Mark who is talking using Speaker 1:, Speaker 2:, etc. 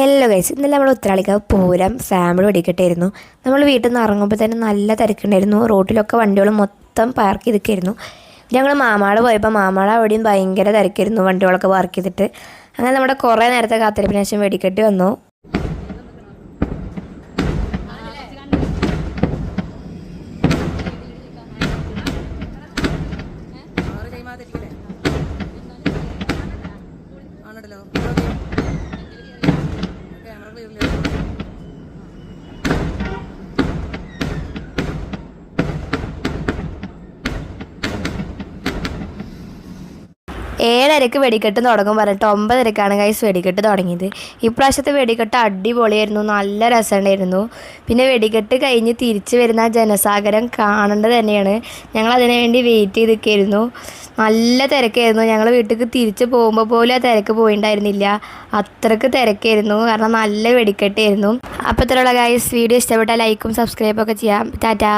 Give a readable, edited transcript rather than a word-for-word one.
Speaker 1: Hello guys, ഇന്നലെ നമ്മൾ Uthralikkavu Pooram family വെടിക്കെട്ടായിരുന്നു. നമ്മൾ വീട്ടിൽ നിന്ന് ഇറങ്ങുമ്പോൾ തന്നെ നല്ല തിരക്കുണ്ടായിരുന്നു. റോട്ടിലൊക്കെ വണ്ടികൾ മൊത്തം പാർക്ക് ചെയ്തിരിക്കുകയായിരുന്നു. ഞങ്ങൾ മാമാട് പോയപ്പോൾ മാമാട് അവിടെയും ഭയങ്കര തിരക്കായിരുന്നു, വണ്ടികളൊക്കെ പാർക്ക് ചെയ്തിട്ട്. അങ്ങനെ നമ്മുടെ കുറേ നേരത്തെ കാത്തിരിപ്പിന് ശേഷം വെടിക്കെട്ട് വന്നു. ഏഴരക്ക് വെടിക്കെട്ട് തുടങ്ങും പറഞ്ഞിട്ട് 9:30 ഗൈസ് വെടിക്കെട്ട് തുടങ്ങിയത്. ഇപ്രാവശ്യത്തെ വെടിക്കെട്ട് അടിപൊളിയായിരുന്നു, നല്ല രസമുണ്ടായിരുന്നു. പിന്നെ വെടിക്കെട്ട് കഴിഞ്ഞ് തിരിച്ചു വരുന്ന ജനസാഗരം കാണേണ്ടത് തന്നെയാണ്. ഞങ്ങൾ അതിനു വേണ്ടി വെയിറ്റ് ചെയ്തിരിക്കുകയായിരുന്നു. നല്ല തിരക്കായിരുന്നു. ഞങ്ങൾ വീട്ടിലേക്ക് തിരിച്ച് പോകുമ്പോൾ പോലും ആ തിരക്ക് പോയിണ്ടായിരുന്നില്ല, അത്രയ്ക്ക് തിരക്കായിരുന്നു. കാരണം നല്ല വെടിക്കെട്ടായിരുന്നു. അപ്പോൾ ഇത്രയുള്ള ഗൈസ്, വീഡിയോ ഇഷ്ടപ്പെട്ടാൽ ലൈക്കും സബ്സ്ക്രൈബൊക്കെ ചെയ്യാം. ടാറ്റാ.